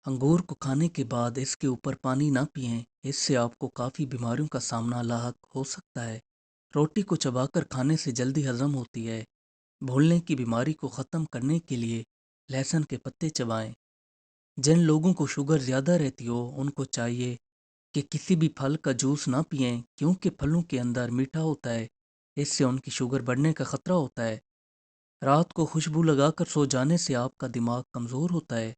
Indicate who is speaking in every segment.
Speaker 1: अंगूर को खाने के बाद इसके ऊपर पानी ना पिएं, इससे आपको काफ़ी बीमारियों का सामना लाहक हो सकता है। रोटी को चबाकर खाने से जल्दी हजम होती है। भूलने की बीमारी को ख़त्म करने के लिए लहसुन के पत्ते चबाएं। जिन लोगों को शुगर ज़्यादा रहती हो उनको चाहिए कि किसी भी फल का जूस ना पिएं, क्योंकि फलों के अंदर मीठा होता है। इससे उनकी शुगर बढ़ने का ख़तरा होता है। रात को खुशबू लगाकर सो जाने से आपका दिमाग कमज़ोर होता है।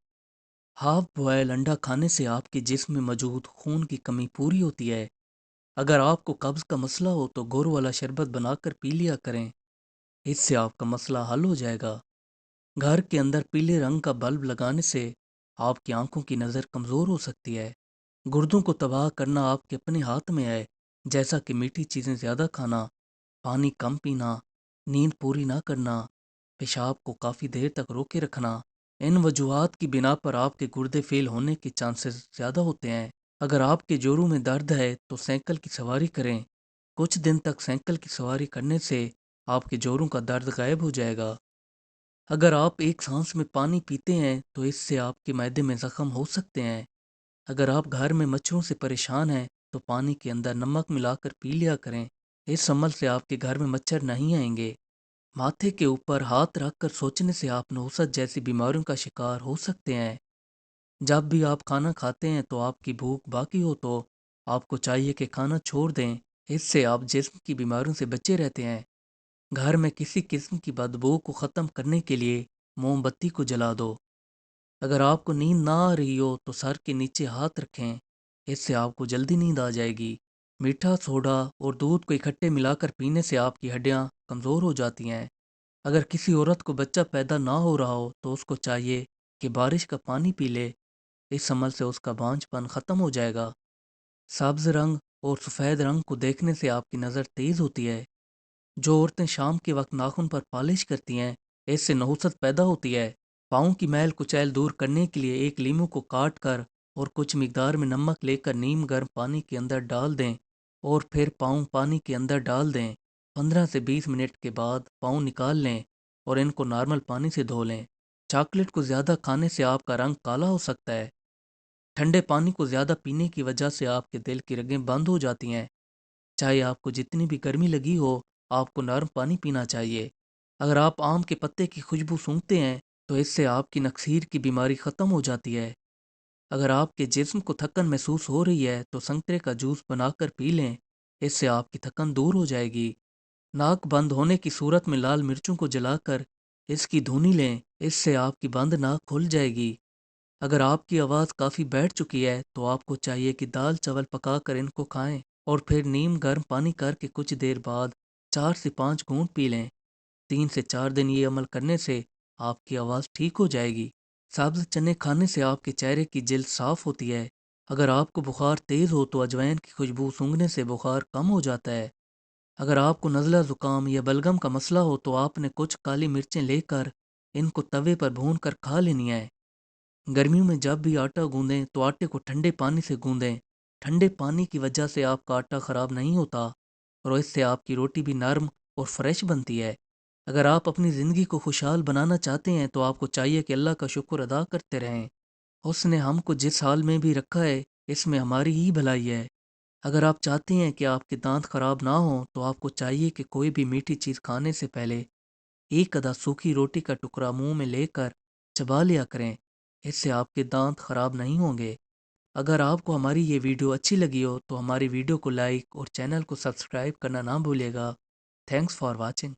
Speaker 1: हाफ बॉयल अंडा खाने से आपके जिस्म में मौजूद खून की कमी पूरी होती है। अगर आपको कब्ज़ का मसला हो तो गुड़ वाला शरबत बनाकर पी लिया करें, इससे आपका मसला हल हो जाएगा। घर के अंदर पीले रंग का बल्ब लगाने से आपकी आंखों की नज़र कमज़ोर हो सकती है। गुर्दों को तबाह करना आपके अपने हाथ में है, जैसा कि मीठी चीज़ें ज़्यादा खाना, पानी कम पीना, नींद पूरी ना करना, पेशाब को काफ़ी देर तक रोके रखना। इन वजूहात की बिना पर आपके गुर्दे फेल होने के चांसेस ज़्यादा होते हैं। अगर आपके जोड़ों में दर्द है तो साइकिल की सवारी करें। कुछ दिन तक साइकिल की सवारी करने से आपके जोड़ों का दर्द गायब हो जाएगा। अगर आप एक सांस में पानी पीते हैं तो इससे आपके मैदे में ज़ख्म हो सकते हैं। अगर आप घर में मच्छरों से परेशान हैं तो पानी के अंदर नमक मिलाकर पी लिया करें। इस अमल से आपके घर में मच्छर नहीं आएंगे। माथे के ऊपर हाथ रखकर सोचने से आप नहुसत जैसी बीमारियों का शिकार हो सकते हैं। जब भी आप खाना खाते हैं तो आपकी भूख बाकी हो तो आपको चाहिए कि खाना छोड़ दें। इससे आप जिस्म की बीमारियों से बचे रहते हैं। घर में किसी किस्म की बदबू को ख़त्म करने के लिए मोमबत्ती को जला दो। अगर आपको नींद ना आ रही हो तो सर के नीचे हाथ रखें, इससे आपको जल्दी नींद आ जाएगी। मीठा सोडा और दूध को इकट्ठे मिलाकर पीने से आपकी हड्डियां कमज़ोर हो जाती हैं। अगर किसी औरत को बच्चा पैदा ना हो रहा हो तो उसको चाहिए कि बारिश का पानी पी ले। इस अमल से उसका बांझपन ख़त्म हो जाएगा। सब्ज रंग और सफ़ेद रंग को देखने से आपकी नज़र तेज़ होती है। जो औरतें शाम के वक्त नाखून पर पालिश करती हैं, इससे नहुसत पैदा होती है। पाँव की मैल कुचैल दूर करने के लिए एक लीमू को काट कर और कुछ मिकदार में नमक लेकर नीम गर्म पानी के अंदर डाल दें और फिर पाँव पानी के अंदर डाल दें। 15 से 20 मिनट के बाद पाँव निकाल लें और इनको नॉर्मल पानी से धो लें। चॉकलेट को ज़्यादा खाने से आपका रंग काला हो सकता है। ठंडे पानी को ज़्यादा पीने की वजह से आपके दिल की रगें बंद हो जाती हैं। चाहे आपको जितनी भी गर्मी लगी हो, आपको नर्म पानी पीना चाहिए। अगर आप आम के पत्ते की खुशबू सूंघते हैं तो इससे आपकी नक्सीर की बीमारी ख़त्म हो जाती है। अगर आपके जिस्म को थकन महसूस हो रही है तो संतरे का जूस बनाकर पी लें, इससे आपकी थकन दूर हो जाएगी। नाक बंद होने की सूरत में लाल मिर्चों को जलाकर इसकी धुनी लें, इससे आपकी बंद नाक खुल जाएगी। अगर आपकी आवाज़ काफ़ी बैठ चुकी है तो आपको चाहिए कि दाल चावल पकाकर इनको खाएं और फिर नीम गर्म पानी करके कुछ देर बाद 4 से 5 घूंट पी लें। 3 से 4 दिन ये अमल करने से आपकी आवाज़ ठीक हो जाएगी। सब्ज़ चने खाने से आपके चेहरे की जिल्द साफ़ होती है। अगर आपको बुखार तेज़ हो तो अजवाइन की खुशबू सूंघने से बुखार कम हो जाता है। अगर आपको नज़ला ज़ुकाम या बलगम का मसला हो तो आपने कुछ काली मिर्चें लेकर इनको तवे पर भून कर खा लेनी है। गर्मियों में जब भी आटा गूंदें तो आटे को ठंडे पानी से गूंदें। ठंडे पानी की वजह से आपका आटा ख़राब नहीं होता और इससे आपकी रोटी भी नरम और फ्रेश बनती है। अगर आप अपनी ज़िंदगी को खुशहाल बनाना चाहते हैं तो आपको चाहिए कि अल्लाह का शुक्र अदा करते रहें। उसने हमको जिस हाल में भी रखा है, इसमें हमारी ही भलाई है। अगर आप चाहते हैं कि आपके दांत खराब ना हो तो आपको चाहिए कि कोई भी मीठी चीज़ खाने से पहले एक आधा सूखी रोटी का टुकड़ा मुंह में लेकर चबा लिया करें। इससे आपके दांत खराब नहीं होंगे। अगर आपको हमारी ये वीडियो अच्छी लगी हो तो हमारी वीडियो को लाइक और चैनल को सब्सक्राइब करना ना भूलिएगा। Thanks for watching.